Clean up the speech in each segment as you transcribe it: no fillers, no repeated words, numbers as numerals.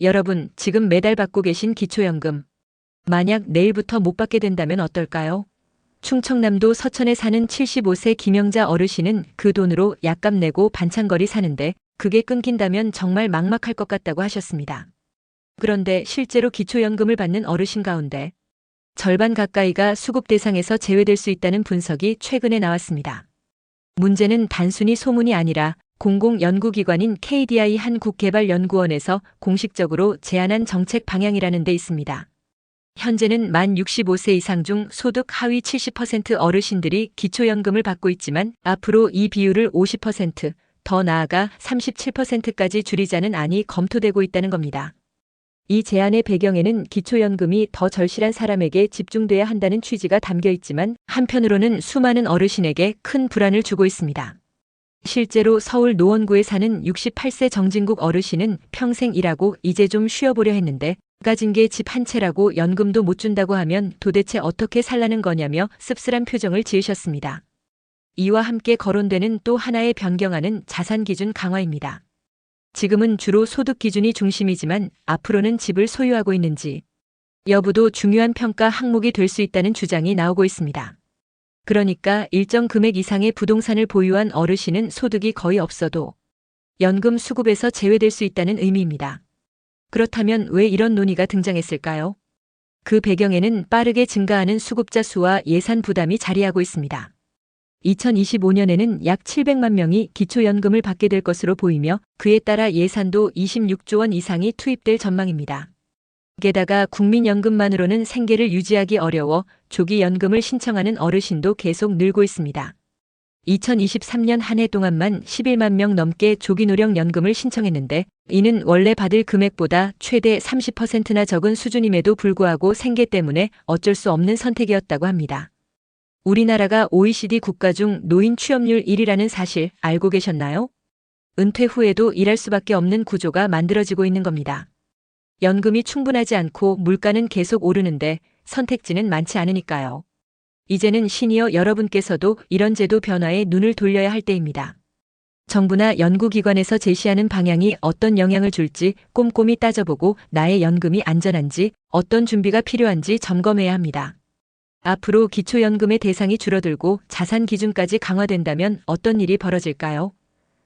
여러분, 지금 매달 받고 계신 기초연금. 만약 내일부터 못 받게 된다면 어떨까요? 충청남도 서천에 사는 75세 김영자 어르신은 그 돈으로 약값 내고 반찬거리 사는데 그게 끊긴다면 정말 막막할 것 같다고 하셨습니다. 그런데 실제로 기초연금을 받는 어르신 가운데 절반 가까이가 수급 대상에서 제외될 수 있다는 분석이 최근에 나왔습니다. 문제는 단순히 소문이 아니라 공공연구기관인 KDI 한국개발연구원에서 공식적으로 제안한 정책 방향이라는 데 있습니다. 현재는 만 65세 이상 중 소득 하위 70% 어르신들이 기초연금을 받고 있지만 앞으로 이 비율을 50%, 더 나아가 37%까지 줄이자는 안이 검토되고 있다는 겁니다. 이 제안의 배경에는 기초연금이 더 절실한 사람에게 집중돼야 한다는 취지가 담겨 있지만 한편으로는 수많은 어르신에게 큰 불안을 주고 있습니다. 실제로 서울 노원구에 사는 68세 정진국 어르신은 평생 일하고 이제 좀 쉬어보려 했는데 가진 게 집 한 채라고 연금도 못 준다고 하면 도대체 어떻게 살라는 거냐며 씁쓸한 표정을 지으셨습니다. 이와 함께 거론되는 또 하나의 변경안은 자산기준 강화입니다. 지금은 주로 소득 기준이 중심이지만 앞으로는 집을 소유하고 있는지 여부도 중요한 평가 항목이 될 수 있다는 주장이 나오고 있습니다. 그러니까 일정 금액 이상의 부동산을 보유한 어르신은 소득이 거의 없어도 연금 수급에서 제외될 수 있다는 의미입니다. 그렇다면 왜 이런 논의가 등장했을까요? 그 배경에는 빠르게 증가하는 수급자 수와 예산 부담이 자리하고 있습니다. 2025년에는 약 700만 명이 기초연금을 받게 될 것으로 보이며 그에 따라 예산도 26조 원 이상이 투입될 전망입니다. 게다가 국민연금만으로는 생계를 유지하기 어려워 조기연금을 신청하는 어르신도 계속 늘고 있습니다. 2023년 한 해 동안만 11만 명 넘게 조기노령연금을 신청했는데 이는 원래 받을 금액보다 최대 30%나 적은 수준임에도 불구하고 생계 때문에 어쩔 수 없는 선택이었다고 합니다. 우리나라가 OECD 국가 중 노인 취업률 1위라는 사실 알고 계셨나요? 은퇴 후에도 일할 수밖에 없는 구조가 만들어지고 있는 겁니다. 연금이 충분하지 않고 물가는 계속 오르는데 선택지는 많지 않으니까요. 이제는 시니어 여러분께서도 이런 제도 변화에 눈을 돌려야 할 때입니다. 정부나 연구기관에서 제시하는 방향이 어떤 영향을 줄지 꼼꼼히 따져보고 나의 연금이 안전한지 어떤 준비가 필요한지 점검해야 합니다. 앞으로 기초연금의 대상이 줄어들고 자산 기준까지 강화된다면 어떤 일이 벌어질까요?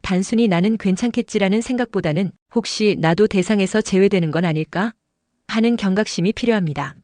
단순히 나는 괜찮겠지라는 생각보다는 혹시 나도 대상에서 제외되는 건 아닐까? 하는 경각심이 필요합니다.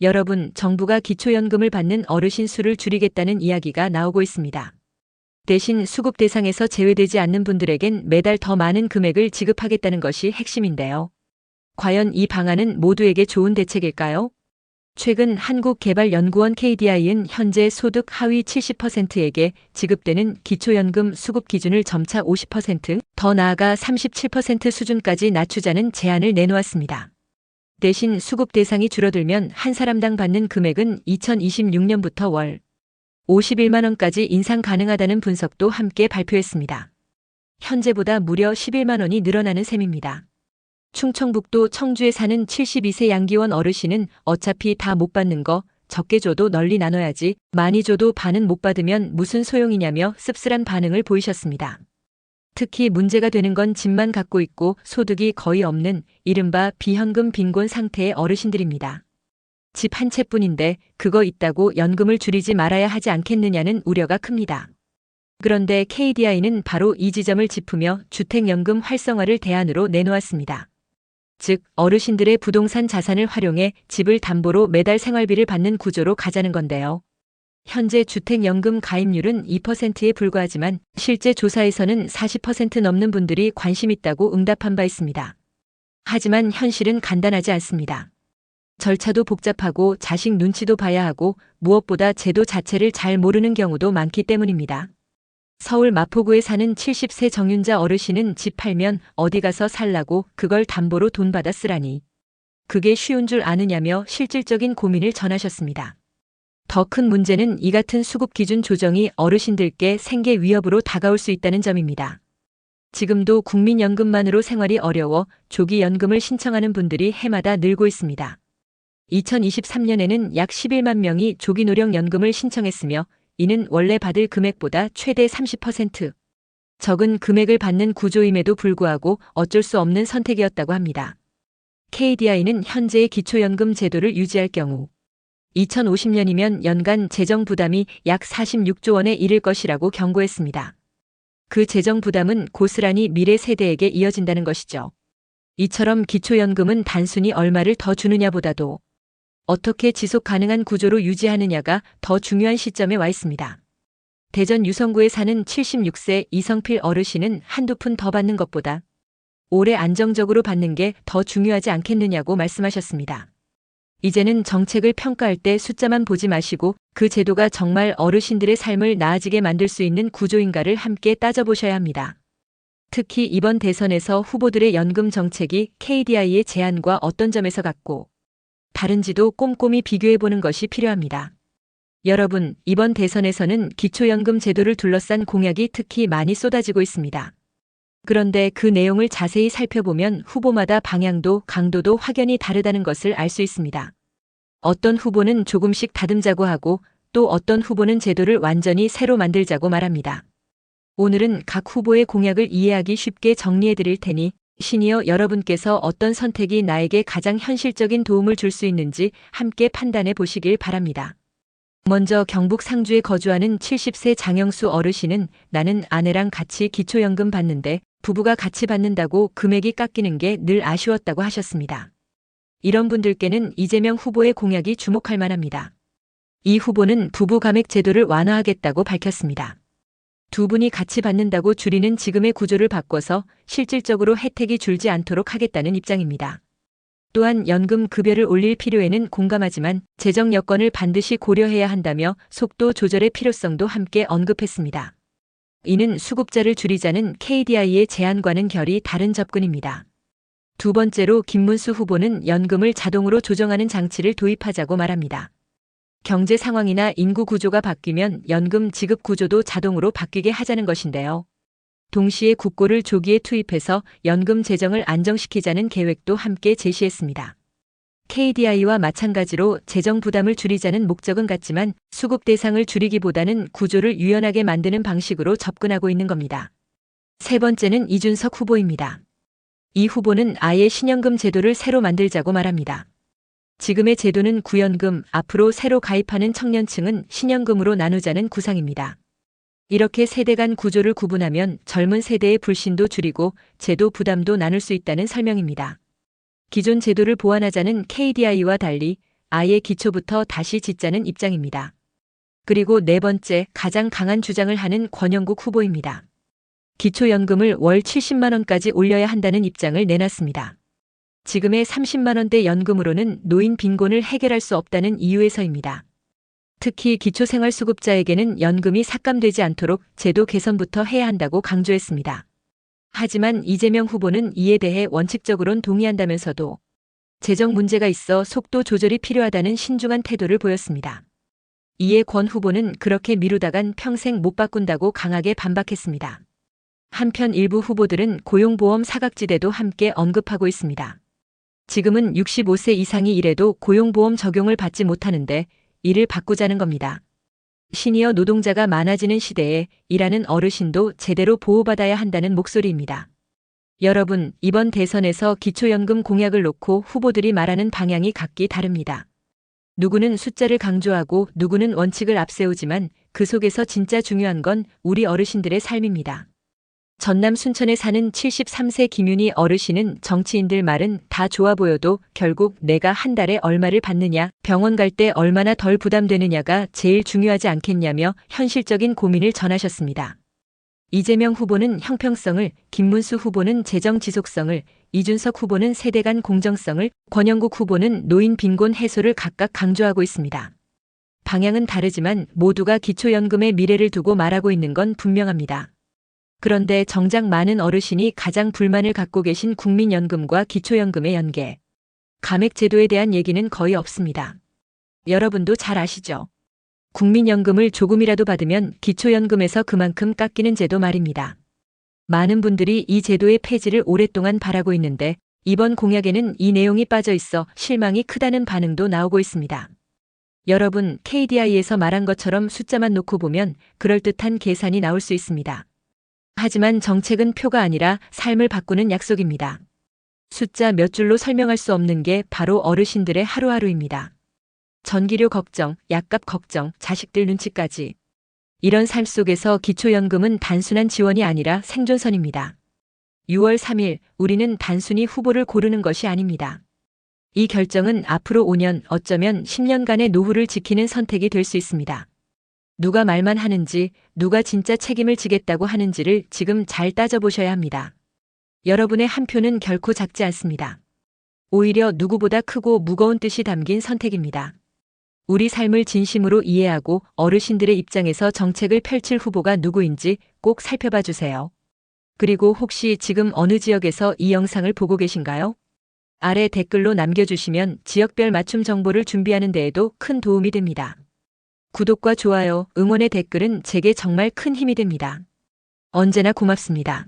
여러분, 정부가 기초연금을 받는 어르신 수를 줄이겠다는 이야기가 나오고 있습니다. 대신 수급 대상에서 제외되지 않는 분들에겐 매달 더 많은 금액을 지급하겠다는 것이 핵심인데요. 과연 이 방안은 모두에게 좋은 대책일까요? 최근 한국개발연구원 KDI는 현재 소득 하위 70%에게 지급되는 기초연금 수급 기준을 점차 50%, 더 나아가 37% 수준까지 낮추자는 제안을 내놓았습니다. 대신 수급 대상이 줄어들면 한 사람당 받는 금액은 2026년부터 월 51만 원까지 인상 가능하다는 분석도 함께 발표했습니다. 현재보다 무려 11만 원이 늘어나는 셈입니다. 충청북도 청주에 사는 72세 양기원 어르신은 어차피 다 못 받는 거 적게 줘도 널리 나눠야지 많이 줘도 반은 못 받으면 무슨 소용이냐며 씁쓸한 반응을 보이셨습니다. 특히 문제가 되는 건 집만 갖고 있고 소득이 거의 없는 이른바 비현금 빈곤 상태의 어르신들입니다. 집 한 채뿐인데 그거 있다고 연금을 줄이지 말아야 하지 않겠느냐는 우려가 큽니다. 그런데 KDI는 바로 이 지점을 짚으며 주택연금 활성화를 대안으로 내놓았습니다. 즉, 어르신들의 부동산 자산을 활용해 집을 담보로 매달 생활비를 받는 구조로 가자는 건데요. 현재 주택연금 가입률은 2%에 불과하지만 실제 조사에서는 40% 넘는 분들이 관심 있다고 응답한 바 있습니다. 하지만 현실은 간단하지 않습니다. 절차도 복잡하고 자식 눈치도 봐야 하고 무엇보다 제도 자체를 잘 모르는 경우도 많기 때문입니다. 서울 마포구에 사는 70세 정윤자 어르신은 집 팔면 어디 가서 살라고 그걸 담보로 돈 받아 쓰라니. 그게 쉬운 줄 아느냐며 실질적인 고민을 전하셨습니다. 더 큰 문제는 이 같은 수급 기준 조정이 어르신들께 생계 위협으로 다가올 수 있다는 점입니다. 지금도 국민연금만으로 생활이 어려워 조기연금을 신청하는 분들이 해마다 늘고 있습니다. 2023년에는 약 11만 명이 조기노령연금을 신청했으며 이는 원래 받을 금액보다 최대 30% 적은 금액을 받는 구조임에도 불구하고 어쩔 수 없는 선택이었다고 합니다. KDI는 현재의 기초연금 제도를 유지할 경우 2050년이면 연간 재정 부담이 약 46조 원에 이를 것이라고 경고했습니다. 그 재정 부담은 고스란히 미래 세대에게 이어진다는 것이죠. 이처럼 기초연금은 단순히 얼마를 더 주느냐보다도 어떻게 지속 가능한 구조로 유지하느냐가 더 중요한 시점에 와 있습니다. 대전 유성구에 사는 76세 이성필 어르신은 한두 푼 더 받는 것보다 오래 안정적으로 받는 게 더 중요하지 않겠느냐고 말씀하셨습니다. 이제는 정책을 평가할 때 숫자만 보지 마시고 그 제도가 정말 어르신들의 삶을 나아지게 만들 수 있는 구조인가를 함께 따져보셔야 합니다. 특히 이번 대선에서 후보들의 연금 정책이 KDI의 제안과 어떤 점에서 같고 다른지도 꼼꼼히 비교해보는 것이 필요합니다. 여러분, 이번 대선에서는 기초연금 제도를 둘러싼 공약이 특히 많이 쏟아지고 있습니다. 그런데 그 내용을 자세히 살펴보면 후보마다 방향도 강도도 확연히 다르다는 것을 알 수 있습니다. 어떤 후보는 조금씩 다듬자고 하고 또 어떤 후보는 제도를 완전히 새로 만들자고 말합니다. 오늘은 각 후보의 공약을 이해하기 쉽게 정리해 드릴 테니 시니어 여러분께서 어떤 선택이 나에게 가장 현실적인 도움을 줄 수 있는지 함께 판단해 보시길 바랍니다. 먼저 경북 상주에 거주하는 70세 장영수 어르신은 나는 아내랑 같이 기초연금 받는데 부부가 같이 받는다고 금액이 깎이는 게 늘 아쉬웠다고 하셨습니다. 이런 분들께는 이재명 후보의 공약이 주목할 만합니다. 이 후보는 부부 감액 제도를 완화하겠다고 밝혔습니다. 두 분이 같이 받는다고 줄이는 지금의 구조를 바꿔서 실질적으로 혜택이 줄지 않도록 하겠다는 입장입니다. 또한 연금 급여를 올릴 필요에는 공감하지만 재정 여건을 반드시 고려해야 한다며 속도 조절의 필요성도 함께 언급했습니다. 이는 수급자를 줄이자는 KDI의 제안과는 결이 다른 접근입니다. 두 번째로 김문수 후보는 연금을 자동으로 조정하는 장치를 도입하자고 말합니다. 경제 상황이나 인구 구조가 바뀌면 연금 지급 구조도 자동으로 바뀌게 하자는 것인데요. 동시에 국고를 조기에 투입해서 연금 재정을 안정시키자는 계획도 함께 제시했습니다. KDI와 마찬가지로 재정 부담을 줄이자는 목적은 같지만 수급 대상을 줄이기보다는 구조를 유연하게 만드는 방식으로 접근하고 있는 겁니다. 세 번째는 이준석 후보입니다. 이 후보는 아예 신연금 제도를 새로 만들자고 말합니다. 지금의 제도는 구연금, 앞으로 새로 가입하는 청년층은 신연금으로 나누자는 구상입니다. 이렇게 세대 간 구조를 구분하면 젊은 세대의 불신도 줄이고 제도 부담도 나눌 수 있다는 설명입니다. 기존 제도를 보완하자는 KDI와 달리 아예 기초부터 다시 짓자는 입장입니다. 그리고 네 번째, 가장 강한 주장을 하는 권영국 후보입니다. 기초연금을 월 70만 원까지 올려야 한다는 입장을 내놨습니다. 지금의 30만 원대 연금으로는 노인 빈곤을 해결할 수 없다는 이유에서입니다. 특히 기초생활수급자에게는 연금이 삭감되지 않도록 제도 개선부터 해야 한다고 강조했습니다. 하지만 이재명 후보는 이에 대해 원칙적으론 동의한다면서도 재정 문제가 있어 속도 조절이 필요하다는 신중한 태도를 보였습니다. 이에 권 후보는 그렇게 미루다간 평생 못 바꾼다고 강하게 반박했습니다. 한편 일부 후보들은 고용보험 사각지대도 함께 언급하고 있습니다. 지금은 65세 이상이 일해도 고용보험 적용을 받지 못하는데 이를 바꾸자는 겁니다. 시니어 노동자가 많아지는 시대에 일하는 어르신도 제대로 보호받아야 한다는 목소리입니다. 여러분, 이번 대선에서 기초연금 공약을 놓고 후보들이 말하는 방향이 각기 다릅니다. 누구는 숫자를 강조하고 누구는 원칙을 앞세우지만 그 속에서 진짜 중요한 건 우리 어르신들의 삶입니다. 전남 순천에 사는 73세 김윤희 어르신은 정치인들 말은 다 좋아 보여도 결국 내가 한 달에 얼마를 받느냐, 병원 갈 때 얼마나 덜 부담되느냐가 제일 중요하지 않겠냐며 현실적인 고민을 전하셨습니다. 이재명 후보는 형평성을, 김문수 후보는 재정 지속성을, 이준석 후보는 세대 간 공정성을, 권영국 후보는 노인 빈곤 해소를 각각 강조하고 있습니다. 방향은 다르지만 모두가 기초연금의 미래를 두고 말하고 있는 건 분명합니다. 그런데 정작 많은 어르신이 가장 불만을 갖고 계신 국민연금과 기초연금의 연계, 감액 제도에 대한 얘기는 거의 없습니다. 여러분도 잘 아시죠? 국민연금을 조금이라도 받으면 기초연금에서 그만큼 깎이는 제도 말입니다. 많은 분들이 이 제도의 폐지를 오랫동안 바라고 있는데 이번 공약에는 이 내용이 빠져 있어 실망이 크다는 반응도 나오고 있습니다. 여러분, KDI에서 말한 것처럼 숫자만 놓고 보면 그럴듯한 계산이 나올 수 있습니다. 하지만 정책은 표가 아니라 삶을 바꾸는 약속입니다. 숫자 몇 줄로 설명할 수 없는 게 바로 어르신들의 하루하루입니다. 전기료 걱정, 약값 걱정, 자식들 눈치까지. 이런 삶 속에서 기초연금은 단순한 지원이 아니라 생존선입니다. 6월 3일, 우리는 단순히 후보를 고르는 것이 아닙니다. 이 결정은 앞으로 5년, 어쩌면 10년간의 노후를 지키는 선택이 될 수 있습니다. 누가 말만 하는지, 누가 진짜 책임을 지겠다고 하는지를 지금 잘 따져보셔야 합니다. 여러분의 한 표는 결코 작지 않습니다. 오히려 누구보다 크고 무거운 뜻이 담긴 선택입니다. 우리 삶을 진심으로 이해하고 어르신들의 입장에서 정책을 펼칠 후보가 누구인지 꼭 살펴봐 주세요. 그리고 혹시 지금 어느 지역에서 이 영상을 보고 계신가요? 아래 댓글로 남겨주시면 지역별 맞춤 정보를 준비하는 데에도 큰 도움이 됩니다. 구독과 좋아요, 응원의 댓글은 제게 정말 큰 힘이 됩니다. 언제나 고맙습니다.